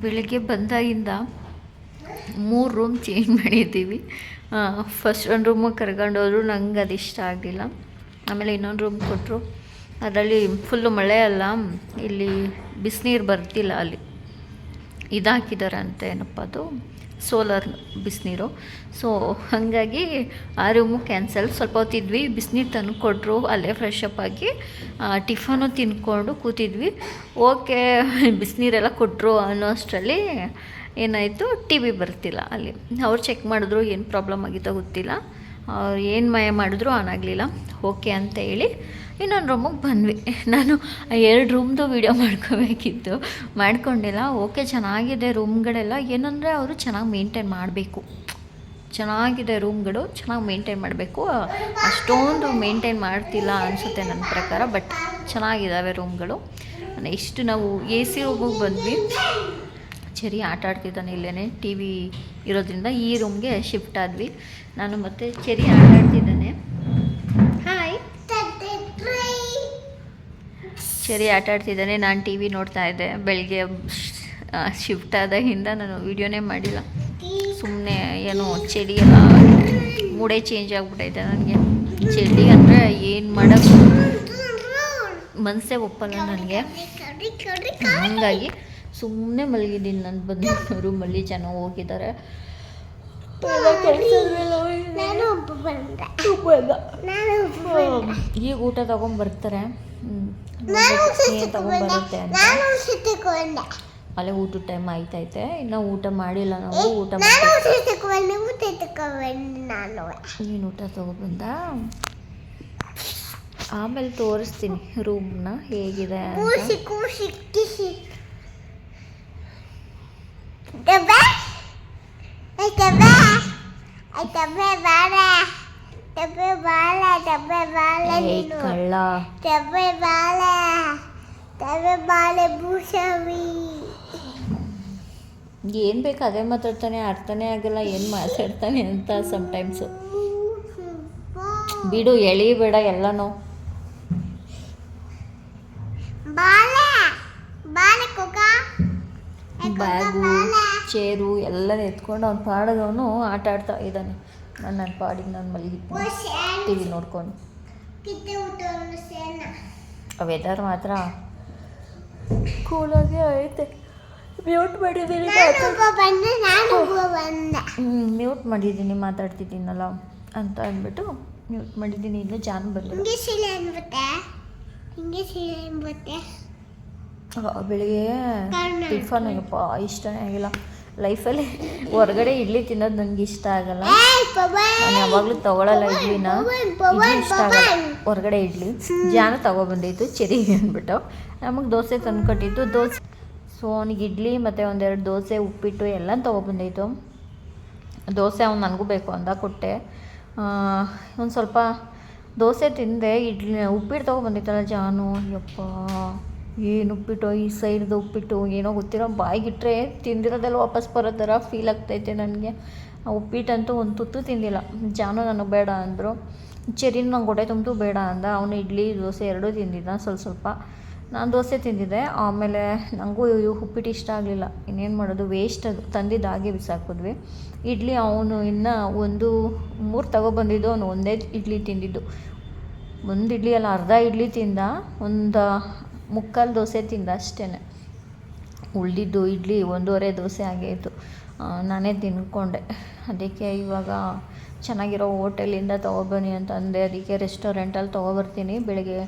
ಬೆಳಿಗ್ಗೆ ಬಂದಾಗಿಂದ 3 room change ಮಾಡಿದ್ದೀವಿ. ಫಸ್ಟ್ ಒಂದು ರೂಮಿಗೆ ಕರ್ಕೊಂಡೋದ್ರು, ನಂಗೆ ಅದು ಇಷ್ಟ ಆಗಲಿಲ್ಲ. ಆಮೇಲೆ ಇನ್ನೊಂದು ರೂಮ್ ಕೊಟ್ಟರು, ಅದರಲ್ಲಿ ಫುಲ್ಲು ಮಳೆ ಅಲ್ಲ, ಇಲ್ಲಿ ಬಿಸಿನೀರು ಬರ್ತಿಲ್ಲ, ಅಲ್ಲಿ ಇದಾಕಿದ್ದಾರೆ ಅಂತ, ಏನಪ್ಪ ಅದು ಸೋಲಾರ್ ಬಿಸಿನೀರು. ಸೊ ಹಾಗಾಗಿ ಆ ರೂಮು ಕ್ಯಾನ್ಸಲ್. ಸ್ವಲ್ಪ ಹೊತ್ತಿದ್ವಿ, ಬಿಸಿನೀರು ತಂದು ಕೊಟ್ಟರು, ಅಲ್ಲೇ ಫ್ರೆಶ್ ಅಪ್ ಆಗಿ ಟಿಫನು ತಿಂದ್ಕೊಂಡು ಕೂತಿದ್ವಿ. ಓಕೆ, ಬಿಸಿನೀರೆಲ್ಲ ಕೊಟ್ಟರು ಅನ್ನೋ ಅಷ್ಟರಲ್ಲಿ ಏನಾಯಿತು, ಟಿ ವಿ ಬರ್ತಿಲ್ಲ ಅಲ್ಲಿ. ಅವ್ರು ಚೆಕ್ ಮಾಡಿದ್ರು, ಏನು ಪ್ರಾಬ್ಲಮ್ ಆಗಿತ್ತೋ ಗೊತ್ತಿಲ್ಲ, ಅವ್ರು ಏನು ಮಾಯ ಮಾಡಿದ್ರು ಆನ್ ಆಗಲಿಲ್ಲ. ಓಕೆ ಅಂತ ಹೇಳಿ ಇನ್ನೊಂದು ರೂಮಿಗೆ ಬಂದ್ವಿ. ನಾನು 2 ರೂಮ್ದು ವೀಡಿಯೋ ಮಾಡ್ಕೋಬೇಕಿತ್ತು, ಮಾಡ್ಕೊಂಡಿಲ್ಲ. ಓಕೆ, ಚೆನ್ನಾಗಿದೆ ರೂಮ್ಗಳೆಲ್ಲ, ಏನಂದರೆ ಅವರು ಚೆನ್ನಾಗಿ ಮೇಂಟೈನ್ ಮಾಡಬೇಕು. ಚೆನ್ನಾಗಿದೆ ರೂಮ್ಗಳು, ಚೆನ್ನಾಗಿ ಮೇಂಟೈನ್ ಮಾಡಬೇಕು. ಅಷ್ಟೊಂದು ಮೇಂಟೈನ್ ಮಾಡ್ತಿಲ್ಲ ಅನಿಸುತ್ತೆ ನನ್ನ ಪ್ರಕಾರ, ಬಟ್ ಚೆನ್ನಾಗಿದ್ದಾವೆ ರೂಮ್ಗಳು. ನೆಕ್ಸ್ಟ್ ನಾವು ಎ ಸಿ ರೂಮಿಗೆ ಬಂದ್ವಿ. ಚೆರಿ ಆಟ ಆಡ್ತಿದ್ದಾನೆ ಇಲ್ಲೇ, ಟಿ ವಿ ಇರೋದ್ರಿಂದ ಈ ರೂಮ್ಗೆ ಶಿಫ್ಟ್ ಆದ್ವಿ. ನಾನು ಮತ್ತು ಚೆರಿ ಆಟ ಆಡ್ತಿದ್ದಾನೆ. ಹಾಯ್, ಚೆರಿ ಆಟ ಆಡ್ತಿದ್ದಾನೆ, ನಾನು ಟಿ ವಿ ನೋಡ್ತಾ ಇದ್ದೆ. ಬೆಳಗ್ಗೆ ಶಿಫ್ಟ್ ಆದಾಗಿಂದ ನಾನು ವೀಡಿಯೋನೇ ಮಾಡಿಲ್ಲ. ಸುಮ್ಮನೆ ಏನೋ ಚಳಿ ಎಲ್ಲ ಮೂಡೇ ಚೇಂಜ್ ಆಗಿಬಿಟ್ಟೈತೆ ನನಗೆ. ಚಳಿ ಅಂದರೆ ಏನು ಮಾಡೋದು ಮನಸ್ಸೇ ಒಪ್ಪಲ್ಲ ನನಗೆ. ಹಾಗಾಗಿ ಸುಮ್ಮನೆ ಮಲಗಿದ್ದೀನಿ. ನಾನು ಬಂದು ರೂಮಲ್ಲಿ ಜನ ಹೋಗಿದ್ದಾರೆ. ಈಗ ಊಟ ತೊಗೊಂಬರ್ತಾರೆ, ತೊಗೊಂಬರುತ್ತೆ ಅಂತ. ಅಲ್ಲೇ ಊಟದ ಟೈಮ್ ಆಯ್ತೈತೆ, ಇನ್ನೂ ಊಟ ಮಾಡಿಲ್ಲ ನಾವು. ಊಟ ನೀನು ಊಟ ತೊಗೊಬಂದ, ಆಮೇಲೆ ತೋರಿಸ್ತೀನಿ ರೂಮ್ನ ಹೇಗಿದೆ ಅಂತ. ಏನು ಬೇಕು ಅದೇ ಮಾತಾಡ್ತಾನೆ, ಅರ್ಥನೇ ಆಗಲ್ಲ ಏನು ಮಾತಾಡ್ತಾನೆ ಅಂತ ಸಮ್ಟೈಮ್ಸು. ಬಿಡು, ಎಳಿಬೇಡ ಎಲ್ಲನೂ. ಬ್ಯಾಗು, ಚೇರು ಎಲ್ಲ ಎತ್ಕೊಂಡು ಅವ್ನ ಪಾಡಿಗೆ ಅವನು ಆಟ ಆಡ್ತಾ ಇದ್ದಾನೆ. ನನ್ನ ಪಾಡಿಗೆ ನಾನು ಮಲಗಿದ್ದೀನಿ ಟಿ ವಿ ನೋಡ್ಕೊಂಡು. ವೆದರ್ ಮಾತ್ರ ಕೂಲಾಗಿ ಐತೆ. ಮ್ಯೂಟ್ ಮಾಡಿದ್ದೀನಿ, ಮ್ಯೂಟ್ ಮಾಡಿದ್ದೀನಿ, ಮಾತಾಡ್ತಿದ್ದೀನಲ್ಲ ಅಂತ ಅಂದ್ಬಿಟ್ಟು ಮ್ಯೂಟ್ ಮಾಡಿದ್ದೀನಿ. ಇನ್ನೂ ಜಾನ್ ಬಂದಿಲ್ಲ. ಬೆಳಿಗ್ಗೆ ಟಿಫನ್ ಏನಪ್ಪ ಇಷ್ಟನೇ ಆಗಿಲ್ಲ ಲೈಫಲ್ಲಿ. ಹೊರಗಡೆ ಇಡ್ಲಿ ತಿನ್ನೋದು ನನಗೆ ಇಷ್ಟ ಆಗಲ್ಲ. ನಾನು ಯಾವಾಗಲೂ ತೊಗೊಳಲ್ಲ ಇಡ್ಲಿನ. ಇಡ್ಲಿ ಇಷ್ಟ ಆಗಲ್ಲ, ಹೊರಗಡೆ ಇಡ್ಲಿ. ಜಾನ ತೊಗೊಬಂದಿತ್ತು ಚೆರಿಗೆ ಅಂದ್ಬಿಟ್ಟು, ನಮಗೆ ದೋಸೆ ತಂದುಕೊಟ್ಟಿತ್ತು. ಸೊ ಅವನಿಗೆ ಇಡ್ಲಿ ಮತ್ತು 1-2 ದೋಸೆ, ಉಪ್ಪಿಟ್ಟು ಎಲ್ಲ ತೊಗೊಬಂದಿತ್ತು. ದೋಸೆ ಅವ್ನು ನನಗೂ ಬೇಕು ಅಂದ, ಕೊಟ್ಟೆ. ಒಂದು ಸ್ವಲ್ಪ ದೋಸೆ ತಿಂದೆ. ಉಪ್ಪಿಟ್ಟು ತೊಗೊಬಂದಿತ್ತಲ್ಲ ಜಾನು, ಯಪ್ಪ ಏನು ಉಪ್ಪಿಟ್ಟು, ಈ ಸೈಡ್ದು ಉಪ್ಪಿಟ್ಟು ಏನೋ ಗೊತ್ತಿರೋ, ಬಾಯಿಗಿಟ್ರೆ ತಿಂದಿರೋದೆಲ್ಲ ವಾಪಸ್ ಬರೋ ಥರ ಫೀಲ್ ಆಗ್ತೈತೆ ನನಗೆ. ಉಪ್ಪಿಟ್ಟಂತೂ ಒಂದು ತುತ್ತು ತಿಂದಿಲ್ಲ. ಜಾನು ನನಗೆ ಬೇಡ ಅಂದರು. ಚೆರಿನ ನಂಗೆ ಹೊಟ್ಟೆ ತುಂಬಿತು ಬೇಡ ಅಂದ. ಅವನು ಇಡ್ಲಿ ದೋಸೆ ಎರಡೂ ತಿಂದಿದ್ದ, ಸ್ವಲ್ಪ. ನಾನು ದೋಸೆ ತಿಂದಿದ್ದೆ. ಆಮೇಲೆ ನನಗೂ ಉಪ್ಪಿಟ್ಟು ಇಷ್ಟ ಆಗಲಿಲ್ಲ. ಇನ್ನೇನು ಮಾಡೋದು, ವೇಸ್ಟ್ ಅದು, ತಂದಿದ್ದು ಹಾಗೆ ಬಿಸಾಕಿದ್ವಿ. ಇಡ್ಲಿ ಅವನು ಇನ್ನೂ 3 ತೊಗೊಬಂದಿದ್ದು, ಅವನು ಒಂದೇ ಇಡ್ಲಿ ತಿಂದಿದ್ದು. ಒಂದು ಇಡ್ಲಿ ಅಲ್ಲ, ಅರ್ಧ ಇಡ್ಲಿ ತಿಂದ, ಒಂದು 3/4 ದೋಸೆ ತಿಂದ ಅಷ್ಟೇ. ಉಳಿದಿದ್ದು ಇಡ್ಲಿ 1.5 ದೋಸೆ ಆಗೇ ಇತ್ತು. ನಾನೇ ತಿನ್ಕೊಂಡೆ. ಅದಕ್ಕೆ ಇವಾಗ ಚೆನ್ನಾಗಿರೋ ಹೋಟೆಲಿಂದ ತೊಗೊಬನ್ನಿ ಅಂತ ಅಂದೆ. ಅದಕ್ಕೆ ರೆಸ್ಟೋರೆಂಟಲ್ಲಿ ತೊಗೊಬರ್ತೀನಿ, ಬೆಳಗ್ಗೆ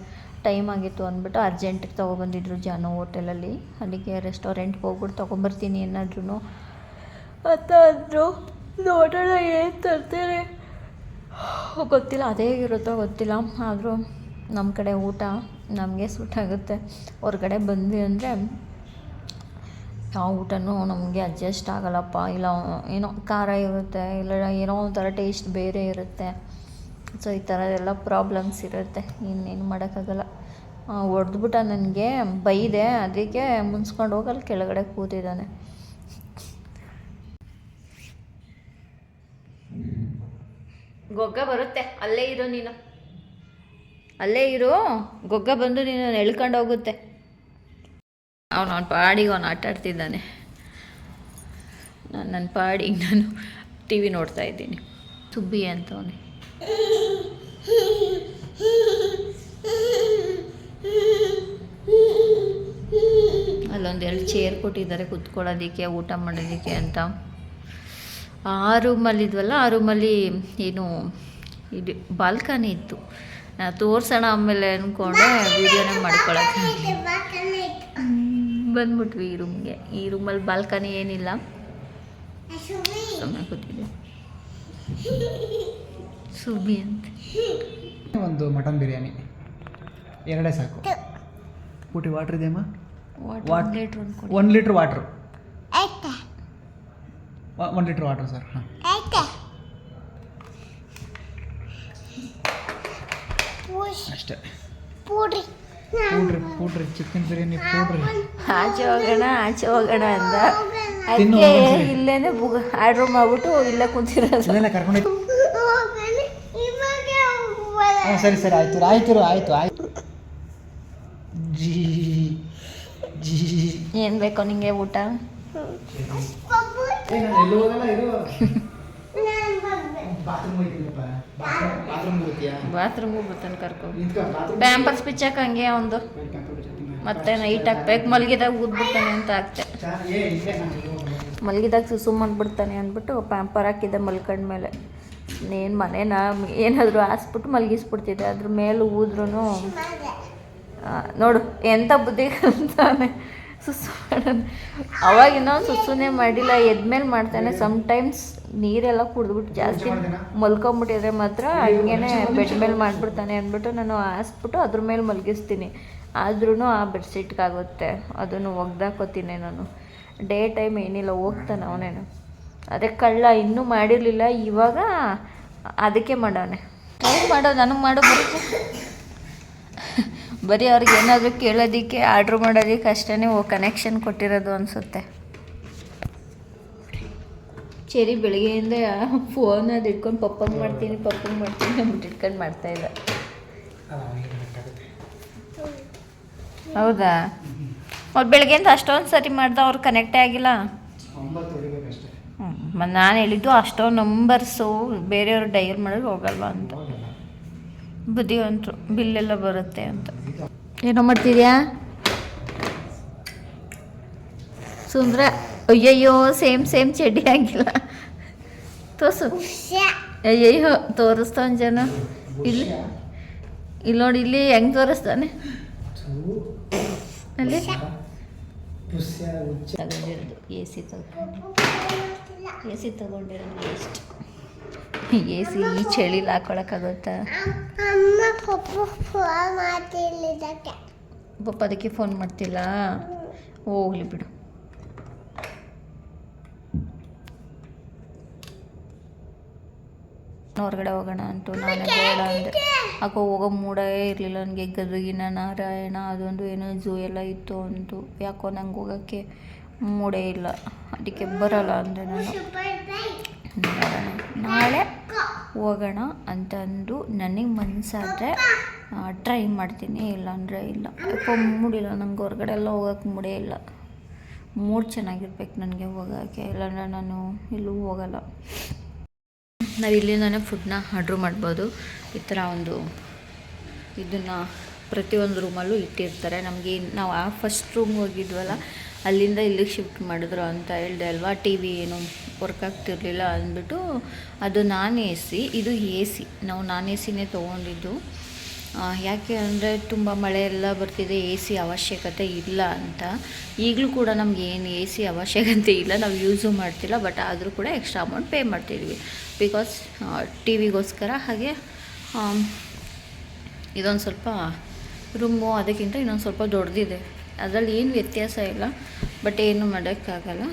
ಟೈಮ್ ಆಗಿತ್ತು ಅಂದ್ಬಿಟ್ಟು ಅರ್ಜೆಂಟಿಗೆ ತೊಗೊಬಂದಿದ್ರು ಜಾನು ಹೋಟೆಲಲ್ಲಿ. ಅದಕ್ಕೆ ರೆಸ್ಟೋರೆಂಟ್ಗೆ ಹೋಗ್ಬಿಟ್ಟು ತೊಗೊಬರ್ತೀನಿ ಏನಾದ್ರೂ ಅಂತ ಅಂದರು. ನೋಡೋಣ ಏನು ತರ್ತೀನಿ ಗೊತ್ತಿಲ್ಲ, ಅದೇ ಇರುತ್ತೋ ಗೊತ್ತಿಲ್ಲ. ಆದರೂ ನಮ್ಮ ಕಡೆ ಊಟ ನಮಗೆ ಸೂಟ್ ಆಗುತ್ತೆ. ಹೊರಗಡೆ ಬಂದ್ವಿ ಅಂದರೆ ಯಾವ ಊಟನೂ ನಮಗೆ ಅಡ್ಜಸ್ಟ್ ಆಗಲ್ಲಪ್ಪ. ಇಲ್ಲ ಏನೋ ಖಾರ ಇರುತ್ತೆ, ಇಲ್ಲ ಏನೋ ಒಂಥರ ಟೇಸ್ಟ್ ಬೇರೆ ಇರುತ್ತೆ. ಸೊ ಈ ಥರ ಎಲ್ಲ ಪ್ರಾಬ್ಲಮ್ಸ್ ಇರುತ್ತೆ, ಇನ್ನೇನು ಮಾಡೋಕ್ಕಾಗಲ್ಲ. ಹೊಡೆದ್ಬಿಟ್ಟ ನನಗೆ, ಬೈದೆ. ಅದಕ್ಕೆ ಮುನ್ಸ್ಕೊಂಡು ಹೋಗಲ್ಲಿ ಕೆಳಗಡೆ ಕೂತಿದ್ದಾನೆ. ಗೊಗ್ಗ ಬರುತ್ತೆ, ಅಲ್ಲೇ ಇರು ನೀನು, ಅಲ್ಲೇ ಇರು. ಗೊಗ್ಗ ಬಂದು ನೀನು ಎಳ್ಕೊಂಡು ಹೋಗುತ್ತೆ. ಅವನು ಪಾಡಿಗೆ ಆಟ ಆಡ್ತಿದ್ದಾನೆ. ನನ್ನ ಪಾಡಿಗೆ ನಾನು ಟಿ ವಿ ನೋಡ್ತಾ ಇದ್ದೀನಿ. ಸುಬ್ಬಿ ಅಂತವನೇ. ಅಲ್ಲೊಂದೆರಡು ಚೇರ್ ಕೊಟ್ಟಿದ್ದಾರೆ ಕುತ್ಕೊಳ್ಳೋದಕ್ಕೆ, ಊಟ ಮಾಡೋದಕ್ಕೆ ಅಂತ. ಆ ರೂಮಲ್ಲಿದ್ವಲ್ಲ, ಆ ರೂಮಲ್ಲಿ ಏನು ಇದು ಬಾಲ್ಕನಿ ಇತ್ತು. ನಾನು ತೋರ್ಸೋಣ ಆಮೇಲೆ ಅಂದ್ಕೊಂಡೆ, ವೀಡಿಯೋನೇ ಮಾಡ್ಕೊಳಕ್ಕೆ ಬಂದ್ಬಿಟ್ವಿ ಈ ರೂಮ್ಗೆ. ಈ ರೂಮಲ್ಲಿ ಬಾಲ್ಕನಿ ಏನಿಲ್ಲ, ಸುಮ್ಮನೆ ಕೂತಿದ್ದೆ. ಸುಬ್ಬಿ ಅಂತ. ಒಂದು ಮಟನ್ ಬಿರಿಯಾನಿ 2 ಸಾಕು. ಊಟಿ ವಾಟ್ರ್ ಇದೆಯಮ್ಮ? 1 litre water. 1 litre water sir. ಹಾಂ ಅಷ್ಟೇ. ಪೂಡ್ರಿ ಚಿಕನ್ ಬಿರಿಯಾನಿ ಪೂಡ್ರಿ. ಆಚೆ ಹೋಗೋಣ ಅಂದ. ಅದಕ್ಕೆ ಇಲ್ಲೇನೆ ಆರ್ಡ್ರ್ ಮಾಡ್ಬಿಟ್ಟು ಇಲ್ಲೇ ಕುಂತಿರೋದು. ಕರ್ಕೊಂಡು ಸರಿ ಆಯ್ತು. ಏನು ಬೇಕೋ ನಿಂಗೆ ಊಟ? ಬಾತ್ರೂಮ್ಗೆ ಬರ್ತಾನೆ ಕರ್ಕೊ. ಪ್ಯಾಂಪರ್ಸ್ ಪಿಚ್ಚಾಕ ಹಂಗೆ ಒಂದು ಮತ್ತೆ ನೈಟ್ ಹಾಕ್ಬೇಕು. ಮಲಗಿದಾಗ ಊದ್ಬಿಡ್ತಾನೆ ಅಂತ ಹಾಕ್ತೆ. ಮಲಗಿದಾಗ ಸುಮ್ಮ ಅಂದ್ಬಿಡ್ತಾನೆ ಅಂದ್ಬಿಟ್ಟು ಪ್ಯಾಂಪರ್ ಹಾಕಿದ್ದೆ ಮಲ್ಕೊಂಡ್ಮೇಲೆ. ಏನು ಮನೇನ ಏನಾದರೂ ಹಾಸ್ಬಿಟ್ಟು ಮಲಗಿಸ್ಬಿಡ್ತಿದ್ದೆ. ಅದ್ರ ಮೇಲೆ ಊದ್ರೂ ನೋಡು ಎಂಥ ಬುದ್ಧಿ ಅಂತಾನೆ. ಸುಸ್ಸು ಮಾಡೋದು ಅವಾಗಿನ ಸುಸ್ಸುನೇ ಮಾಡಿಲ್ಲ, ಎದ್ಮೇಲೆ ಮಾಡ್ತಾನೆ. ಸಮ್ಟೈಮ್ಸ್ ನೀರೆಲ್ಲ ಕುಡಿದ್ಬಿಟ್ಟು ಜಾಸ್ತಿ ಮಲ್ಕೊಂಬಿಟ್ಟಿದ್ರೆ ಮಾತ್ರ ಹಂಗೇನೆ ಬೆಡ್ ಮೇಲೆ ಮಾಡಿಬಿಡ್ತಾನೆ ಅಂದ್ಬಿಟ್ಟು ನಾನು ಹಾಸ್ಬಿಟ್ಟು ಅದ್ರ ಮೇಲೆ ಮಲಗಿಸ್ತೀನಿ. ಆದ್ರೂ ಆ ಬೆಡ್ಶೀಟ್ಗಾಗುತ್ತೆ, ಅದನ್ನು ಒಗ್ದಾಕೋತೀನಿ ನಾನು. ಡೇ ಟೈಮ್ ಏನಿಲ್ಲ, ಹೋಗ್ತಾನೆ ಅವನೇನು. ಅದೇ ಕಳ್ಳ ಇನ್ನೂ ಮಾಡಿರಲಿಲ್ಲ, ಇವಾಗ ಅದಕ್ಕೆ ಮಾಡವನೆ. ಟ್ರೈ ಮಾಡೋ, ನನಗೆ ಮಾಡೋ ಬರುತ್ತೆ. ಬರೀ ಅವ್ರಿಗೆ ಏನಾದರೂ ಕೇಳೋದಕ್ಕೆ ಆರ್ಡ್ರ್ ಮಾಡೋದಕ್ಕೆ ಅಷ್ಟೇ ಕನೆಕ್ಷನ್ ಕೊಟ್ಟಿರೋದು ಅನಿಸುತ್ತೆ. ಚೆರಿ ಬೆಳಿಗ್ಗೆಯಿಂದ ಫೋನ್ ಅದು ಇಟ್ಕೊಂಡು ಪಪ್ಪಂಗೆ ಮಾಡ್ತೀನಿ ಅಂದ್ಬಿಟ್ಟು ಇಟ್ಕೊಂಡು ಮಾಡ್ತಾಯಿದ್ದ. ಹೌದಾ? ಅವ್ರು ಬೆಳಗ್ಗೆಯಿಂದ ಅಷ್ಟೊಂದು ಸರಿ ಮಾಡ್ದೆ, ಅವ್ರು ಕನೆಕ್ಟೇ ಆಗಿಲ್ಲ. ನಾನು ಹೇಳಿದ್ದು ಅಷ್ಟೊಂದು ನಂಬರ್ಸು ಬೇರೆಯವ್ರು ಡಯಲ್ ಮಾಡಿದ್ರೆ ಹೋಗಲ್ವಾ ಅಂತ. ಬುದ್ಧಿವಂತರು, ಬಿಲ್ಲೆಲ್ಲ ಬರುತ್ತೆ ಅಂತ. ಏನೋ ಮಾಡ್ತಿದ್ಯಾ ಸುಂದ್ರ? ಅಯ್ಯಯ್ಯೋ ಸೇಮ್ ಚಡ್ಡಿ ಆಗಿಲ್ಲ. ತೋರ್ಸು. ಅಯ್ಯಯ್ಯೋ ತೋರಿಸ್ತಾನೆ ಜನ. ಇಲ್ಲಿ ನೋಡಿ, ಇಲ್ಲಿ ಹೆಂಗೆ ತೋರಿಸ್ತಾನೆ. ಅಲ್ಲಿ ತಗೊಂಡಿರೋದು ಎ ಸಿ ತಗೊಂಡಿರೋದು ಎಷ್ಟು. ಎ ಸಿ ಈ ಚಳಿಲಿ ಹಾಕೊಳಕ್ಕಾಗುತ್ತಾ? ಪಪ್ಪ ಅದಕ್ಕೆ ಫೋನ್ ಮಾಡ್ತಿಲ್ಲ. ಹೋಗ್ಲಿ ಬಿಡು. ಹೊರಗಡೆ ಹೋಗೋಣ ಅಂತು ನಾನೇ ಬೇಡ ಅಂದೆ. ಹೋಗೋ ಮೂಡೇ ಇರಲಿಲ್ಲ ನನಗೆ. ಗದಗಿನ ನಾರಾಯಣ ಅದೊಂದು ಏನೋ ಝೂ ಎಲ್ಲ ಇತ್ತು ಅಂತು. ಯಾಕೋ ನಂಗೆ ಹೋಗೋಕ್ಕೆ ಮೂಡೇ ಇಲ್ಲ, ಅದಕ್ಕೆ ಬರಲ್ಲ ಅಂದೆ ನಾನು. ನಾಳೆ ಹೋಗೋಣ ಅಂತಂದು ನನಗೆ ಮನಸ್ಸಾದರೆ ಟ್ರೈ ಮಾಡ್ತೀನಿ, ಇಲ್ಲಾಂದರೆ ಇಲ್ಲ. ಯಾಕೋ ಮೂಡಿಲ್ಲ ನಂಗೆ, ಹೊರಗಡೆ ಎಲ್ಲ ಹೋಗೋಕ್ಕೆ ಮೂಡೇ ಇಲ್ಲ. ಮೂಡ್ ಚೆನ್ನಾಗಿರ್ಬೇಕು ನನಗೆ ಹೋಗೋಕ್ಕೆ, ಇಲ್ಲಾಂದರೆ ನಾನು ಎಲ್ಲೂ ಹೋಗಲ್ಲ. ನಾವು ಇಲ್ಲಿಂದನೇ ಫುಡ್ನ ಆರ್ಡ್ರ್ ಮಾಡ್ಬೋದು. ಈ ಥರ ಒಂದು ಇದನ್ನು ಪ್ರತಿಯೊಂದು ರೂಮಲ್ಲೂ ಇಟ್ಟಿರ್ತಾರೆ. ನಮಗೆ ನಾವು ಆ ಫಸ್ಟ್ ರೂಮ್ಗೆ ಹೋಗಿದ್ವಲ್ಲ, ಅಲ್ಲಿಂದ ಇಲ್ಲಿಗೆ ಶಿಫ್ಟ್ ಮಾಡಿದ್ರು ಅಂತ ಹೇಳಿದೆ ಅಲ್ವಾ. ಟಿ ವಿ ಏನು ವರ್ಕ್ ಆಗ್ತಿರ್ಲಿಲ್ಲ ಅಂದ್ಬಿಟ್ಟು ಅದು ನಾನ್ ಎ ಸಿ, ಇದು ಎ ಸಿ. ನಾವು ನಾನ್ ಎ ಸಿನೇ ತೊಗೊಂಡಿದ್ದು. ಯಾಕೆ ಅಂದರೆ ತುಂಬ ಮಳೆ ಎಲ್ಲ ಬರ್ತಿದೆ, ಎ ಸಿ ಅವಶ್ಯಕತೆ ಇಲ್ಲ ಅಂತ. ಈಗಲೂ ಕೂಡ ನಮ್ಗೆ ಏನು ಎ ಸಿ ಅವಶ್ಯಕತೆ ಇಲ್ಲ, ನಾವು ಯೂಸು ಮಾಡ್ತಿಲ್ಲ. ಬಟ್ ಆದರೂ ಕೂಡ ಎಕ್ಸ್ಟ್ರಾ ಅಮೌಂಟ್ ಪೇ ಮಾಡ್ತಿದ್ವಿ ಬಿಕಾಸ್ ಟಿ ವಿಗೋಸ್ಕರ. ಹಾಗೆ ಇದೊಂದು ಸ್ವಲ್ಪ ರೂಮು ಅದಕ್ಕಿಂತ ಇನ್ನೊಂದು ಸ್ವಲ್ಪ ದೊಡ್ಡದಿದೆ. ಅದರಲ್ಲಿ ಏನು ವ್ಯತ್ಯಾಸ ಇಲ್ಲ, ಬಟ್ ಏನು ಮಾಡೋಕ್ಕಾಗಲ್ಲ.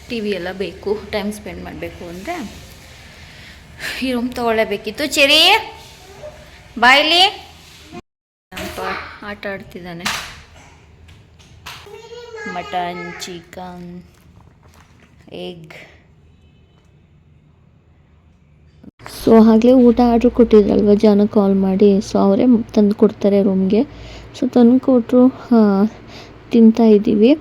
ಟಿ ವಿ ಎಲ್ಲ ಬೇಕು, ಟೈಮ್ ಸ್ಪೆಂಡ್ ಮಾಡಬೇಕು ಅಂದರೆ ಈ ರೂಮ್ ತೊಗೊಳ್ಳೇಬೇಕಿತ್ತು. ಚೆರಿ ಬಾಯ್ಲಿ ಅಪ್ಪ ಆಟ ಆಡ್ತಿದ್ದಾನೆ. Mutton, chicken, egg. ಸೊ ಆಗಲೇ ಊಟ ಆರ್ಡ್ರ್ ಕೊಟ್ಟಿದ್ರಲ್ವ ಜನ ಕಾಲ್ ಮಾಡಿ. ಸೊ ಅವರೇ ತಂದು ಕೊಡ್ತಾರೆ ರೂಮ್ಗೆ. ಸೊ ತಂದು ಕೊಟ್ಟರು. ತಿಂತಾ ಇದ್ದೀವಿ.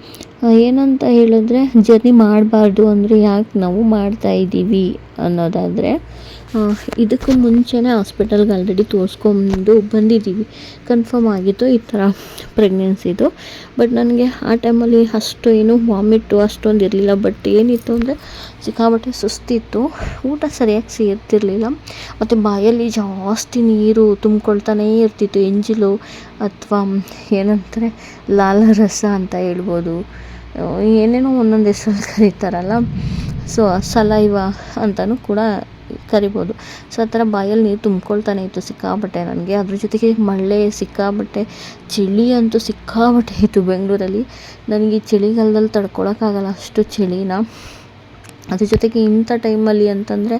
ಏನಂತ ಹೇಳಿದ್ರೆ ಜರ್ನಿ ಮಾಡಬಾರ್ದು ಅಂದರೆ ಯಾಕೆ ನಾವು ಮಾಡ್ತಾಯಿದ್ದೀವಿ ಅನ್ನೋದಾದರೆ, ಇದಕ್ಕೂ ಮುಂಚೆನೇ ಹಾಸ್ಪಿಟಲ್ಗೆ ಆಲ್ರೆಡಿ ತೋರಿಸ್ಕೊಂಡು ಬಂದಿದ್ದೀವಿ. ಕನ್ಫರ್ಮ್ ಆಗಿತ್ತು ಈ ಥರ ಪ್ರೆಗ್ನೆನ್ಸಿದು. ಬಟ್ ನನಗೆ ಆ ಟೈಮಲ್ಲಿ ಅಷ್ಟು ಏನು ವಾಮಿಟ್ಟು ಅಷ್ಟೊಂದು ಇರಲಿಲ್ಲ. ಬಟ್ ಏನಿತ್ತು ಅಂದರೆ ಸಿಕ್ಕಾಪಟ್ಟೆ ಸುಸ್ತಿತ್ತು, ಊಟ ಸರಿಯಾಗಿ ಸೇರ್ತಿರ್ಲಿಲ್ಲ, ಮತ್ತು ಬಾಯಲ್ಲಿ ಜಾಸ್ತಿ ನೀರು ತುಂಬ್ಕೊಳ್ತಾನೇ ಇರ್ತಿತ್ತು. ಎಂಜಿಲು ಅಥವಾ ಏನಂತಾರೆ ಲಾಲಾರಸ ಅಂತ ಹೇಳ್ಬೋದು, ಏನೇನೋ ಒಂದೊಂದು ಹೆಸರು ಕರೀತಾರಲ್ಲ, ಸೊ ಸಲೈವ ಅಂತಲೂ ಕೂಡ ಕರಿಬೋದು. ಸೊ ಆ ಥರ ಬಾಯಲ್ಲಿ ನೀರು ತುಂಬ್ಕೊಳ್ತಾನೆ ಇತ್ತು ಸಿಕ್ಕಾಬಟ್ಟೆ ನನಗೆ. ಅದ್ರ ಜೊತೆಗೆ ಮಳೆ ಸಿಕ್ಕಾಬಟ್ಟೆ, ಚಳಿ ಅಂತೂ ಸಿಕ್ಕಾಬಟ್ಟೆ ಇತ್ತು ಬೆಂಗಳೂರಲ್ಲಿ. ನನಗೆ ಚಳಿಗಾಲದಲ್ಲಿ ತಡ್ಕೊಳಕ್ಕಾಗಲ್ಲ ಅಷ್ಟು ಚಳಿನ. ಅದ್ರ ಜೊತೆಗೆ ಇಂಥ ಟೈಮಲ್ಲಿ ಅಂತಂದರೆ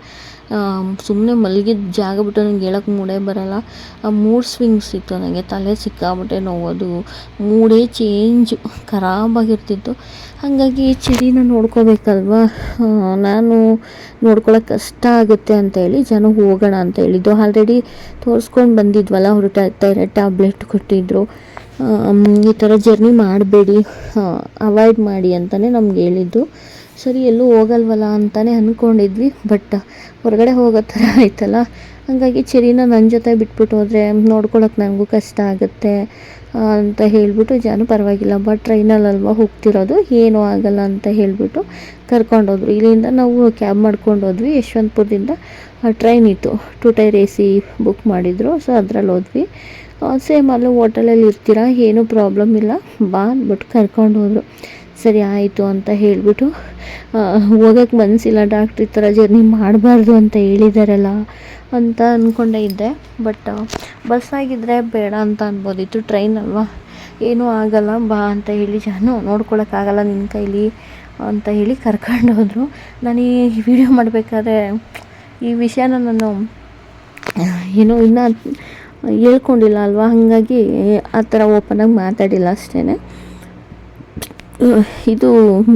ಸುಮ್ಮನೆ ಮಲಗಿದ ಜಾಗ ಬಿಟ್ಟು ನನಗೆ ಹೇಳೋಕ್ಕೆ ಮೂಡೇ ಬರೋಲ್ಲ. ಮೂಡ್ ಸ್ವಿಂಗ್ಸ್ ಇತ್ತು ನನಗೆ, ತಲೆ ಸಿಕ್ಕಾಬಿಟ್ಟೆ ನೋವೋದು, ಮೂಡೇ ಚೇಂಜು ಖರಾಬಾಗಿರ್ತಿತ್ತು. ಹಾಗಾಗಿ ಚಳಿನ ನೋಡ್ಕೋಬೇಕಲ್ವ, ನಾನು ನೋಡ್ಕೊಳ್ಳೋಕೆ ಕಷ್ಟ ಆಗುತ್ತೆ ಅಂತ ಹೇಳಿ ಜನ ಹೋಗೋಣ ಅಂತ ಹೇಳಿದ್ದು. ಆಲ್ರೆಡಿ ತೋರಿಸ್ಕೊಂಡು ಬಂದಿದ್ವಲ್ಲ, ಅವರು ಥೈರಾಯ್ಡ್ ಟ್ಯಾಬ್ಲೆಟ್ ಕೊಟ್ಟಿದ್ದರು. ಈ ಥರ ಜರ್ನಿ ಮಾಡಬೇಡಿ, ಅವಾಯ್ಡ್ ಮಾಡಿ ಅಂತಲೇ ನಮ್ಗೆ ಹೇಳಿದ್ದು. ಸರಿ ಎಲ್ಲೂ ಹೋಗಲ್ವಲ್ಲ ಅಂತಲೇ ಅಂದ್ಕೊಂಡಿದ್ವಿ. ಬಟ್ ಹೊರಗಡೆ ಹೋಗೋ ಥರ ಆಯ್ತಲ್ಲ, ಹಾಗಾಗಿ ಚಳಿನ ನನ್ನ ಜೊತೆ ಬಿಟ್ಬಿಟ್ಟು ಹೋದರೆ ನೋಡ್ಕೊಳಕ್ಕೆ ನನಗೂ ಕಷ್ಟ ಆಗುತ್ತೆ ಅಂತ ಹೇಳಿಬಿಟ್ಟು ಜನ ಪರವಾಗಿಲ್ಲ ಬಟ್ ಟ್ರೈನಲ್ಲಲ್ವ ಹೋಗ್ತಿರೋದು, ಏನೂ ಆಗಲ್ಲ ಅಂತ ಹೇಳಿಬಿಟ್ಟು ಕರ್ಕೊಂಡೋದ್ರು. ಇಲ್ಲಿಂದ ನಾವು ಕ್ಯಾಬ್ ಮಾಡ್ಕೊಂಡು ಹೋದ್ವಿ. ಯಶವಂತಪುರದಿಂದ ಟ್ರೈನ್ ಇತ್ತು, 2 ಟೈರ್ AC ಬುಕ್ ಮಾಡಿದರು. ಸೊ ಅದ್ರಲ್ಲಿ ಹೋದ್ವಿ. ಸೇಮ್ ಅಲ್ಲೂ ಹೋಟೆಲಲ್ಲಿ ಇರ್ತೀರಾ, ಏನೂ ಪ್ರಾಬ್ಲಮ್ ಇಲ್ಲ ಬಾ ಅಂದ್ಬಿಟ್ಟು ಕರ್ಕೊಂಡು ಹೋದರು. ಸರಿ ಆಯಿತು ಅಂತ ಹೇಳಿಬಿಟ್ಟು ಹೋಗೋಕ್ಕೆ ಮನಸ್ಸಿಲ್ಲ, ಡಾಕ್ಟ್ರ್ ಈ ಥರ ಜರ್ನಿ ಮಾಡಬಾರ್ದು ಅಂತ ಹೇಳಿದಾರಲ್ಲ ಅಂತ ಅಂದ್ಕೊಂಡೇ ಇದ್ದೆ. ಬಟ್ ಬಸ್ಸಾಗಿದ್ದರೆ ಬೇಡ ಅಂತ ಅನ್ಬೋದಿತ್ತು, ಟ್ರೈನ್ ಅಲ್ವಾ ಏನೂ ಆಗಲ್ಲ ಬಾ ಅಂತ ಹೇಳಿ ಜನ ನೋಡ್ಕೊಳಕ್ಕಾಗಲ್ಲ ನಿನ್ನ ಕೈಲಿ ಅಂತ ಹೇಳಿ ಕರ್ಕೊಂಡು ಹೋದರು. ನಾನು ಈ ವಿಡಿಯೋ ಮಾಡಬೇಕಾದ್ರೆ ಈ ವಿಷಯನ ನಾನು ಏನೋ ಇನ್ನೂ ಹೇಳ್ಕೊಂಡಿಲ್ಲ ಅಲ್ವಾ, ಹಾಗಾಗಿ ಆ ಥರ ಓಪನಾಗಿ ಮಾತಾಡಿಲ್ಲ ಅಷ್ಟೇ. ಇದು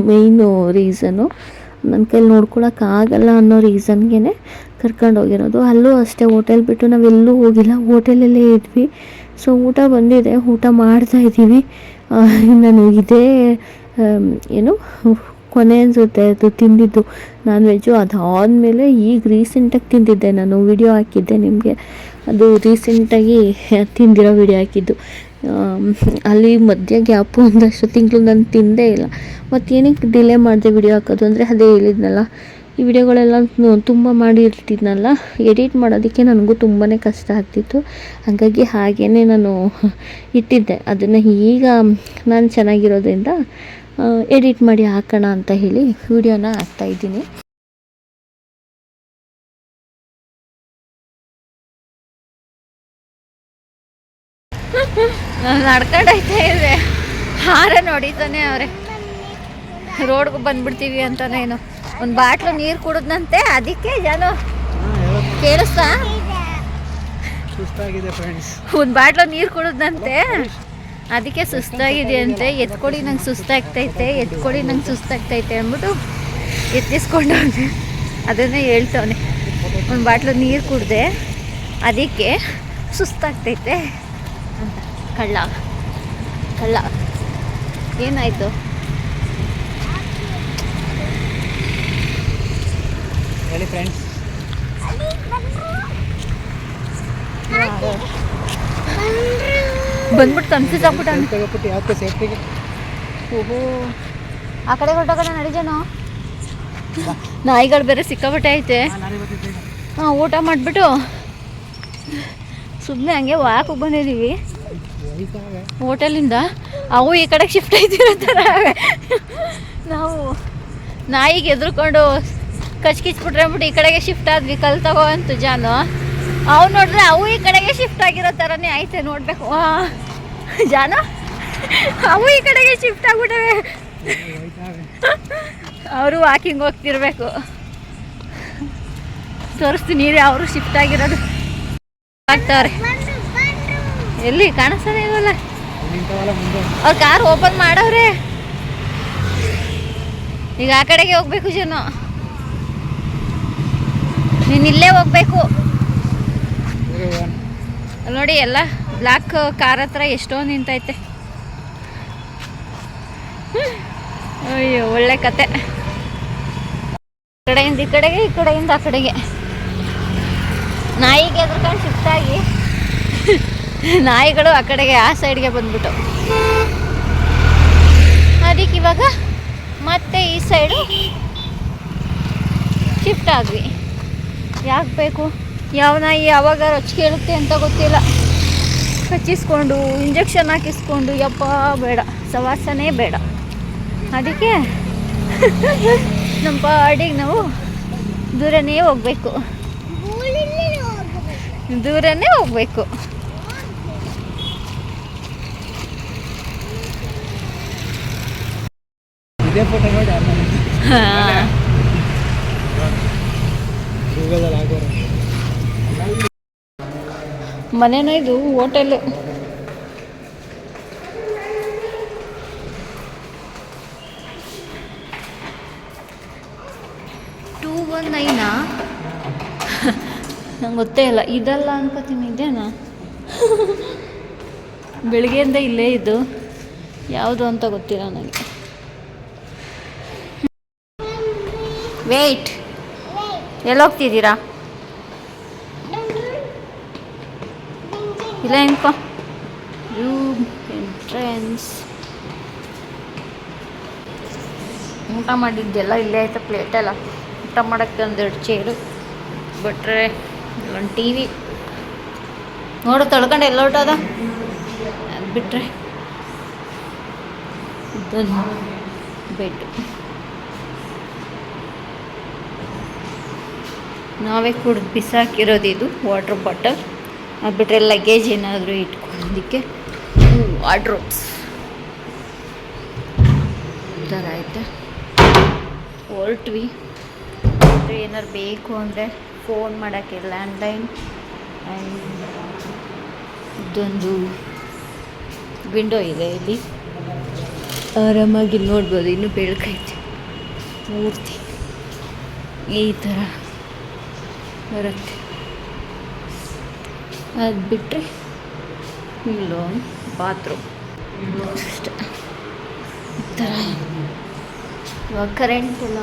ಮೇಯ್ನು ರೀಸನ್ನು, ನನ್ನ ಕೈಲಿ ನೋಡ್ಕೊಳಕ್ಕಾಗಲ್ಲ ಅನ್ನೋ ರೀಸನ್ಗೆ ಕರ್ಕೊಂಡೋಗಿರೋದು. ಅಲ್ಲೂ ಅಷ್ಟೇ ಹೋಟೆಲ್ ಬಿಟ್ಟು ನಾವೆಲ್ಲೂ ಹೋಗಿಲ್ಲ, ಹೋಟೆಲಲ್ಲೇ ಇದ್ವಿ. ಸೊ ಊಟ ಬಂದಿದೆ, ಊಟ ಮಾಡ್ತಾಯಿದ್ದೀವಿ. ನಾನು ಇದೇ ಏನು ಕೊನೆ ಅನಿಸುತ್ತೆ ಅದು ತಿಂದಿದ್ದು ನಾನ್ ವೆಜ್ಜು. ಅದಾದಮೇಲೆ ಈಗ ರೀಸೆಂಟಾಗಿ ತಿಂದಿದ್ದೆ, ನಾನು ವಿಡಿಯೋ ಹಾಕಿದ್ದೆ ನಿಮಗೆ, ಅದು ರೀಸೆಂಟಾಗಿ ತಿಂದಿರೋ ವಿಡಿಯೋ ಹಾಕಿದ್ದು. ಅಲ್ಲಿ ಮಧ್ಯೆ ಗ್ಯಾಪು ಒಂದಷ್ಟು ತಿಂಗಳು ನಾನು ತಿಂದೇ ಇಲ್ಲ. ಮತ್ತು ಏನಕ್ಕೆ ಡಿಲೇ ಮಾಡಿದೆ ವಿಡಿಯೋ ಹಾಕೋದು ಅಂದರೆ ಅದೇ ಹೇಳಿದ್ನಲ್ಲ, ಈ ವಿಡಿಯೋಗಳೆಲ್ಲ ತುಂಬ ಮಾಡಿರ್ತಿದ್ನಲ್ಲ, ಎಡಿಟ್ ಮಾಡೋದಕ್ಕೆ ನನಗೂ ತುಂಬಾ ಕಷ್ಟ ಆಗ್ತಿತ್ತು. ಹಾಗಾಗಿ ಹಾಗೇ ನಾನು ಇಟ್ಟಿದ್ದೆ ಅದನ್ನು. ಈಗ ನಾನು ಚೆನ್ನಾಗಿರೋದ್ರಿಂದ ಎಡಿಟ್ ಮಾಡಿ ಹಾಕೋಣ ಅಂತ ಹೇಳಿ ವಿಡಿಯೋನ ಹಾಕ್ತಾಯಿದ್ದೀನಿ. ನಾನು ನಡ್ಕೊಂಡೈತೆ ಇದೆ, ಹಾರ ನೋಡಿತಾನೆ ಅವರೇ ರೋಡ್ಗೆ ಬಂದ್ಬಿಡ್ತೀವಿ ಅಂತಾನೇನು. ಒಂದು ಬಾಟ್ಲು ನೀರು ಕುಡಿದ್ನಂತೆ, ಅದಕ್ಕೆ ಜನ ಕೇಳಿಸ್ತಾ ಒಂದು ಬಾಟ್ಲು ನೀರು ಕುಡಿದ್ನಂತೆ, ಅದಕ್ಕೆ ಸುಸ್ತಾಗಿದೆ ಅಂತೆ. ಎತ್ಕೊಡಿ ನಂಗೆ ಸುಸ್ತಾಗ್ತೈತೆ, ಎತ್ಕೊಡಿ ನಂಗೆ ಸುಸ್ತಾಗ್ತೈತೆ ಅಂದ್ಬಿಟ್ಟು ಎತ್ತಿಸ್ಕೊಂಡವನೆ. ಅದನ್ನೇ ಹೇಳ್ತವನೆ, ಒಂದು ಬಾಟ್ಲು ನೀರು ಕುಡಿದೆ ಅದಕ್ಕೆ ಸುಸ್ತಾಗ್ತೈತೆ ಅಂತ. ಕಳ್ಳ ಕಳ್ಳ ಏನಾಯಿತು? ಹೇಳಿ ಫ್ರೆಂಡ್ಸ್. ಬಂದ್ಬಿಟ್ಟು ಕನ್ಫ್ಯೂಸ್ ಆಗ್ಬಿಟ್ಟು ಯಾಕೆ ಸೇಫ್ಟಿಗೆ ಓಹೋ ಆ ಕಡೆ ಹೊರಟೋಗೋಣ ನಡಿಜೇನೋ. ನಾಯಿಗಳು ಬೇರೆ ಸಿಕ್ಕಾಬಟ್ಟೆ ಐತೆ. ಹಾಂ, ಊಟ ಮಾಡಿಬಿಟ್ಟು ಸುಮ್ಮನೆ ಹಂಗೆ ವಾಕ್ ಬಂದಿದ್ದೀವಿ ಹೋಟೆಲಿಂದ. ಅವು ಈ ಕಡೆಗೆ ಶಿಫ್ಟ್ ಆಯ್ತಿರೋ ಥರ ನಾವು ನಾಯಿಗೆ ಎದ್ರುಕೊಂಡು ಕಚ್ಕಿಚ್ಬಿಟ್ರೆ ಅಂದ್ಬಿಟ್ಟು ಈ ಕಡೆಗೆ ಶಿಫ್ಟ್ ಆದ್ವಿ. ಕಲ್ ತಗೋ ಅಂತು ಜಾನು. ಅವು ನೋಡಿದ್ರೆ ಅವು ಈ ಕಡೆಗೆ ಶಿಫ್ಟ್ ಆಗಿರೋ ಥರನೇ ಐತೆ, ನೋಡಬೇಕು. ಜಾನು ಅವು ಈ ಕಡೆಗೆ ಶಿಫ್ಟ್ ಆಗ್ಬಿಟ್ಟವೆ. ಅವರು ವಾಕಿಂಗ್ ಹೋಗ್ತಿರ್ಬೇಕು. ತೋರಿಸ್ತೀನಿ ಅವರು ಶಿಫ್ಟ್ ಆಗಿರೋದು. ಆಗ್ತಾವ್ರೆ ಎಲ್ಲಿ ಕಾಣಿಸ್ತಾನೆ ಇಲ್ವಲ್ಲ. ಅವ್ರ ಕಾರ್ ಓಪನ್ ಮಾಡವ್ರೆ. ಈಗ ಆ ಕಡೆಗೆ ಹೋಗ್ಬೇಕು ಜನ, ನೀನು ಇಲ್ಲೇ ಹೋಗ್ಬೇಕು. ನೋಡಿ ಎಲ್ಲ ಬ್ಲ್ಯಾಕ್ ಕಾರ್ ಹತ್ರ ಎಷ್ಟೊಂದು ನಿಂತೈತೆ. ಅಯ್ಯೋ ಒಳ್ಳೆ ಕತೆ. ಈ ಕಡೆಯಿಂದ ಈ ಕಡೆಗೆ, ಈ ಕಡೆಯಿಂದ ಆ ಕಡೆಗೆ. ನಾಯಿಗೆ ಎದ್ರಕೊಂಡು ಶಿಫ್ಟ್ ಆಗಿ ನಾಯಿಗಳು ಆ ಕಡೆಗೆ ಆ ಸೈಡ್ಗೆ ಬಂದ್ಬಿಟ್ಟು, ಅದಕ್ಕೆ ಇವಾಗ ಮತ್ತೆ ಈ ಸೈಡು ಶಿಫ್ಟ್ ಆದ್ವಿ. ಯಾಕೆ ಬೇಕು, ಯಾವ ನಾಯಿ ಯಾವಾಗ ರೊಚ್ಚ ಕೇಳುತ್ತೆ ಅಂತ ಗೊತ್ತಿಲ್ಲ. ಕಚ್ಚಿಸ್ಕೊಂಡು ಇಂಜೆಕ್ಷನ್ ಹಾಕಿಸ್ಕೊಂಡು ಯಪ್ಪ ಬೇಡ, ಸವಾಸನೇ ಬೇಡ. ಅದಕ್ಕೆ ನಮ್ಮ ಪಾಡಿಗೆ ನಾವು ದೂರನೇ ಹೋಗ್ಬೇಕು, ದೂರನೇ ಹೋಗ್ಬೇಕು. ಇದೇ ಫೋಟೋ ನೋಡಿ ಗೂಗಲಲ್ಲಿ ಹಾಕೋರು. ಮನೆನೋ ಇದು ಹೋಟೆಲ್. ನಂಗೆ ಗೊತ್ತೇ ಇಲ್ಲ, ಇದಲ್ಲ ಅನ್ಕೋತೀನಿ. ಇದೇನಾ ಬೆಳಗ್ಗೆಯಿಂದ ಇಲ್ಲೇ ಇದ್ದು ಯಾವುದು ಅಂತ ಗೊತ್ತಿಲ್ಲ ನನಗೆ. ವೇಟ್, ಎಲ್ಲೋಗ್ತಿದ್ದೀರಾ? ಇಲ್ಲ ಎನ್ಕೋ ರೂಮ್ ಎಂಟ್ರೆನ್ಸ್. ಊಟ ಮಾಡಿದ್ದೆಲ್ಲ ಇಲ್ಲೇ ಆಯ್ತಾ, ಪ್ಲೇಟೆಲ್ಲ. ಊಟ ಮಾಡೋಕ್ಕೆ ಒಂದೆರಡು ಚೇರು ಬಿಟ್ರೆ ಒಂದು ಟಿ ವಿ ನೋಡು ತೊಳ್ಕೊಂಡು ಎಲ್ಲ ಹೊಟ್ಟದ. ಅದು ಬಿಟ್ಟರೆ ಇದೊಂದು ಬೆಡ್. ನಾವೇ ಕುಡ್ದು ಬಿಸಾಕಿರೋದು ಇದು ವಾಟ್ರ್ ಬಾಟಲ್. ಅದು ಬಿಟ್ಟರೆ ಲಗೇಜ್ ಏನಾದರೂ ಇಟ್ಕೊಳ್ಳೋದಕ್ಕೆ ವಾರ್ಡ್ರೋಬ್ಸ್ ಈ ಥರ ಐತೆ. ಹೊರಟ್ವಿ. ಏನಾರು ಬೇಕು ಅಂದರೆ ಫೋನ್ ಮಾಡೋಕ್ಕೆ ಲ್ಯಾಂಡ್ಲೈನ್. ಆ್ಯಂಡ್ ಇದೊಂದು ವಿಂಡೋ ಇದೆ, ಇಲ್ಲಿ ಆರಾಮಾಗಿ ನೋಡ್ಬೋದು. ಇನ್ನೂ ಬೆಳಕೈತೆ ಪೂರ್ತಿ ಈ ಥರ ಬರುತ್ತೆ. ಅದು ಬಿಟ್ಟರೆ ಇಲ್ಲೊಂದು ಬಾತ್ರೂಮ್ ಅಷ್ಟೇ. ಈ ಥರ ಇವಾಗ ಕರೆಂಟ್ ಎಲ್ಲ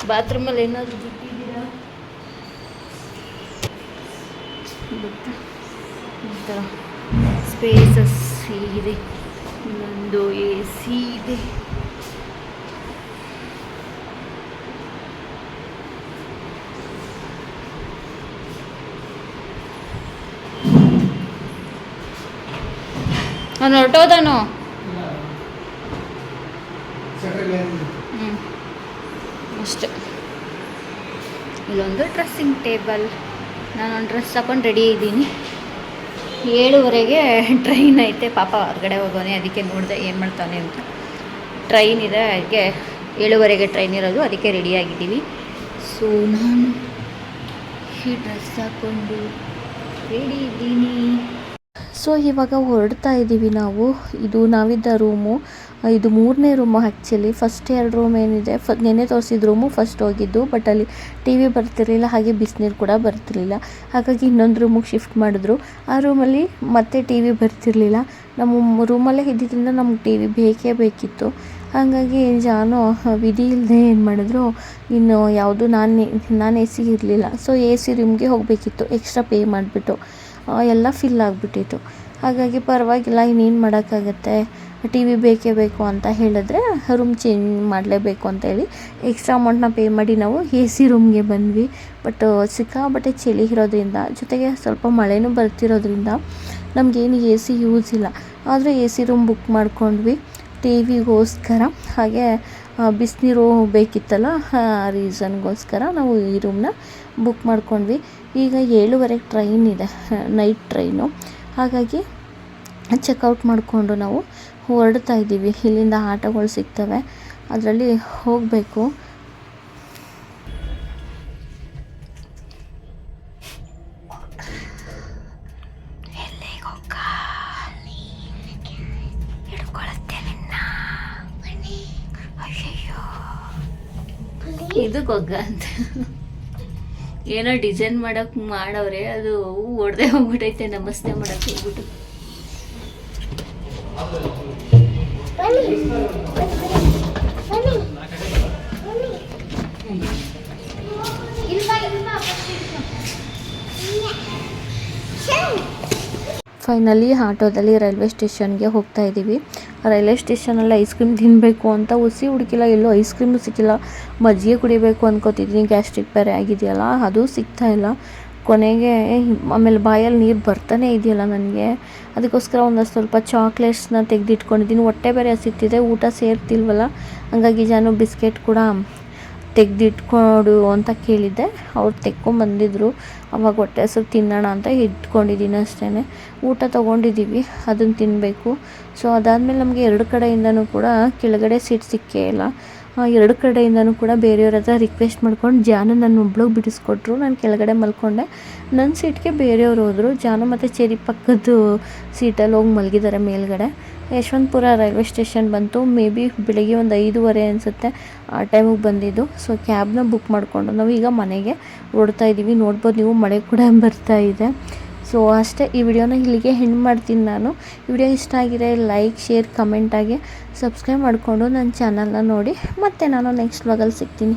ಬಾತ್ರೂಮಲ್ಲಿ ಏನಾದರೂ ಬಿಟ್ಟಿದ್ದೀರಾ ಗೊತ್ತಾ? ಈ ಥರ ಸ್ಪೇಸಸ್ ಇದೆ. ಇನ್ನೊಂದು ಎ ಸಿ ಇದೆ. ನಾನು ಹೊರಟೋದನು. ಅಷ್ಟೆ. ಇಲ್ಲೊಂದು ಡ್ರೆಸ್ಸಿಂಗ್ ಟೇಬಲ್. ನಾನೊಂದು ಡ್ರೆಸ್ ಹಾಕೊಂಡು ರೆಡಿ ಇದ್ದೀನಿ. 7:30ಗೆ ಟ್ರೈನ್ ಐತೆ. ಪಾಪ ಹೊರಗಡೆ ಹೋಗೋನೆ, ಅದಕ್ಕೆ ನೋಡಿದೆ ಏನು ಮಾಡ್ತಾನೆ ಅಂತ. ಟ್ರೈನ್ ಇದೆ, ಅದಕ್ಕೆ 7:30ಗೆ ಟ್ರೈನ್ ಇರೋದು, ಅದಕ್ಕೆ ರೆಡಿಯಾಗಿದ್ದೀವಿ. ಸೊ ನಾನು ಈ ಡ್ರೆಸ್ ಹಾಕ್ಕೊಂಡು ರೆಡಿ ಇದ್ದೀನಿ. ಸೊ ಇವಾಗ ಹೊರಡ್ತಾ ಇದ್ದೀವಿ ನಾವು. ಇದು ನಾವಿದ್ದ ರೂಮು, ಇದು 3ನೇ ರೂಮು ಆ್ಯಕ್ಚುಲಿ. ಫಸ್ಟ್ 2 ರೂಮ್ ಏನಿದೆ, ನೆನ್ನೆ ತೋರಿಸಿದ ರೂಮು ಫಸ್ಟ್ ಹೋಗಿದ್ದು, ಬಟ್ ಅಲ್ಲಿ ಟಿ ವಿ ಬರ್ತಿರಲಿಲ್ಲ, ಹಾಗೆ ಬಿಸಿನೀರು ಕೂಡ ಬರ್ತಿರಲಿಲ್ಲ. ಹಾಗಾಗಿ ಇನ್ನೊಂದು ರೂಮಿಗೆ ಶಿಫ್ಟ್ ಮಾಡಿದ್ರು. ಆ ರೂಮಲ್ಲಿ ಮತ್ತೆ ಟಿ ವಿ ಬರ್ತಿರಲಿಲ್ಲ. ನಮ್ಮ ರೂಮಲ್ಲೇ ಇದ್ದಿದ್ದರಿಂದ ನಮ್ಗೆ ಟಿ ವಿ ಬೇಕೇ ಬೇಕಿತ್ತು. ಹಾಗಾಗಿ ಜಾನು ವಿಧಿ ಇಲ್ಲದೆ ಏನು ಮಾಡಿದ್ರು, ಇನ್ನು ಯಾವುದು ನಾನು ಎ ಸಿ ಇರಲಿಲ್ಲ. ಸೊ ಎ ಸಿ ರೂಮ್ಗೆ ಹೋಗಬೇಕಿತ್ತು, ಎಕ್ಸ್ಟ್ರಾ ಪೇ ಮಾಡಿಬಿಟ್ಟು. ಎಲ್ಲ ಫಿಲ್ ಆಗಿಬಿಟ್ಟಿತ್ತು. ಹಾಗಾಗಿ ಪರವಾಗಿಲ್ಲ, ಇನ್ನೇನು ಮಾಡೋಕ್ಕಾಗತ್ತೆ, ಟಿ ವಿ ಬೇಕೇ ಬೇಕು ಅಂತ ಹೇಳಿದ್ರೆ ರೂಮ್ ಚೇಂಜ್ ಮಾಡಲೇಬೇಕು ಅಂತೇಳಿ ಎಕ್ಸ್ಟ್ರಾ ಅಮೌಂಟನ್ನ ಪೇ ಮಾಡಿ ನಾವು ಎ ಸಿ ರೂಮ್ಗೆ ಬಂದ್ವಿ. ಬಟ್ ಸಿಕ್ಕಾಬಟ್ಟೆ ಚಳಿ ಇರೋದ್ರಿಂದ, ಜೊತೆಗೆ ಸ್ವಲ್ಪ ಮಳೆನೂ ಬರ್ತಿರೋದ್ರಿಂದ ನಮಗೇನು ಎ ಸಿ ಯೂಸ್ ಇಲ್ಲ. ಆದರೂ ಎ ಸಿ ರೂಮ್ ಬುಕ್ ಮಾಡ್ಕೊಂಡ್ವಿ ಟಿ ವಿಗೋಸ್ಕರ. ಹಾಗೆ ಬಿಸಿನೀರು ಬೇಕಿತ್ತಲ್ಲ, ಆ ರೀಸನ್ಗೋಸ್ಕರ ನಾವು ಈ ರೂಮ್ನ ಬುಕ್ ಮಾಡ್ಕೊಂಡ್ವಿ. ಈಗ 7:30ಗೆ ಟ್ರೈನ್ ಇದೆ, ನೈಟ್ ಟ್ರೈನು. ಹಾಗಾಗಿ ಚೆಕ್ಔಟ್ ಮಾಡಿಕೊಂಡು ನಾವು ಹೊರಡ್ತಾ ಇದ್ದೀವಿ. ಇಲ್ಲಿಂದ ಆಟೋಗಳು ಸಿಗ್ತವೆ, ಅದರಲ್ಲಿ ಹೋಗಬೇಕು. ಇದು ಗೊಗ್ಗ ಅಂತ ಏನೋ ಡಿಸೈನ್ ಮಾಡವ್ರೆ, ಅದು ಹೊಡೆದೇ ಹೋಗ್ಬಿಟ್ಟೈತೆ ನಮಸ್ತೆ ಮಾಡಕ್ಕೆ ಹೋಗ್ಬಿಟ್ಟು. ಫೈನಲಿ ಆಟೋದಲ್ಲಿ ರೈಲ್ವೆ ಸ್ಟೇಷನ್ಗೆ ಹೋಗ್ತಾ ಇದ್ದೀವಿ. ರೈಲ್ವೆ ಸ್ಟೇಷನಲ್ಲಿ ಐಸ್ ಕ್ರೀಮ್ ತಿನ್ನಬೇಕು ಅಂತ ಹುಸಿ ಹುಡುಕಿಲ್ಲ, ಎಲ್ಲೂ ಐಸ್ ಕ್ರೀಮು ಸಿಕ್ಕಿಲ್ಲ. ಮಜ್ಜಿಗೆ ಕುಡಿಬೇಕು ಅಂದ್ಕೋತಿದ್ದೀನಿ, ಗ್ಯಾಸ್ಟ್ರಿಕ್ ಬೇರೆ ಆಗಿದೆಯಲ್ಲ, ಅದು ಸಿಗ್ತಾ ಇಲ್ಲ. ಕೊನೆಗೆ ಆಮೇಲೆ ಬಾಯಲ್ಲಿ ನೀರು ಬರ್ತಾನೆ ಇದೆಯಲ್ಲ ನನಗೆ, ಅದಕ್ಕೋಸ್ಕರ ಒಂದು ಸ್ವಲ್ಪ ಚಾಕ್ಲೇಟ್ಸ್ನ ತೆಗೆದಿಟ್ಕೊಂಡಿದ್ದೀನಿ. ಹೊಟ್ಟೆ ಬೇರೆ ಹಸಿತಿದೆ, ಊಟ ಸೇರ್ತಿಲ್ವಲ್ಲ, ಹಂಗಾಗಿ ನಾನು ಬಿಸ್ಕೆಟ್ ಕೂಡ ತೆಗೆದಿಟ್ಕೊಡು ಅಂತ ಕೇಳಿದ್ದೆ. ಅವ್ರು ತೆಕ್ಕೊಂಬಂದಿದ್ರು, ಅವಾಗ ಹೊಟ್ಟೆ ಹಸಿರು ತಿನ್ನೋಣ ಅಂತ ಇಟ್ಕೊಂಡಿದ್ದೀನಿ ಅಷ್ಟೇ. ಊಟ ತೊಗೊಂಡಿದ್ದೀವಿ, ಅದನ್ನು ತಿನ್ನಬೇಕು. ಸೊ ಅದಾದಮೇಲೆ ನಮಗೆ ಎರಡು ಕಡೆಯಿಂದನೂ ಕೂಡ ಕೆಳಗಡೆ ಸೀಟ್ ಸಿಕ್ಕೇ ಇಲ್ಲ. ಎರಡು ಕಡೆಯಿಂದನೂ ಕೂಡ ಬೇರೆಯವ್ರ ಹತ್ರ ರಿಕ್ವೆಸ್ಟ್ ಮಾಡ್ಕೊಂಡು ಜಾನು ನನ್ನ ಒಬ್ಳಿಗೆ ಬಿಡಿಸ್ಕೊಟ್ರು. ನಾನು ಕೆಳಗಡೆ ಮಲ್ಕೊಂಡೆ. ನನ್ನ ಸೀಟ್ಗೆ ಬೇರೆಯವ್ರು ಹೋದರು. ಜಾನು ಮತ್ತು ಚೇರಿ ಪಕ್ಕದ್ದು ಸೀಟಲ್ಲಿ ಹೋಗಿ ಮಲಗಿದ್ದಾರೆ ಮೇಲ್ಗಡೆ. ಯಶವಂತಪುರ ರೈಲ್ವೆ ಸ್ಟೇಷನ್ ಬಂತು. ಮೇ ಬಿ ಬೆಳಿಗ್ಗೆ ಒಂದು 5:15 ಅನಿಸುತ್ತೆ ಆ ಟೈಮಿಗೆ ಬಂದಿದ್ದು. ಸೊ ಕ್ಯಾಬ್ನ ಬುಕ್ ಮಾಡಿಕೊಂಡು ನಾವು ಈಗ ಮನೆಗೆ ಹೊರಡ್ತಾ ಇದ್ದೀವಿ. ನೋಡ್ಬೋದು ನೀವು, ಮಳೆ ಕೂಡ ಬರ್ತಾ ಇದೆ. ಸೊ ಅಷ್ಟೇ, ಈ ವಿಡಿಯೋನ ಇಲ್ಲಿಗೆ ಎಂಡ್ ಮಾಡ್ತೀನಿ ನಾನು. ಈ ವಿಡಿಯೋ ಇಷ್ಟ ಆಗಿದೆ ಲೈಕ್, ಶೇರ್, ಕಮೆಂಟಾಗಿ ಸಬ್ಸ್ಕ್ರೈಬ್ ಮಾಡಿಕೊಂಡು ನನ್ನ ಚಾನಲ್ನ ನೋಡಿ. ಮತ್ತು ನಾನು ನೆಕ್ಸ್ಟ್ ವ್ಲಾಗಲ್ಲಿ ಸಿಗ್ತೀನಿ.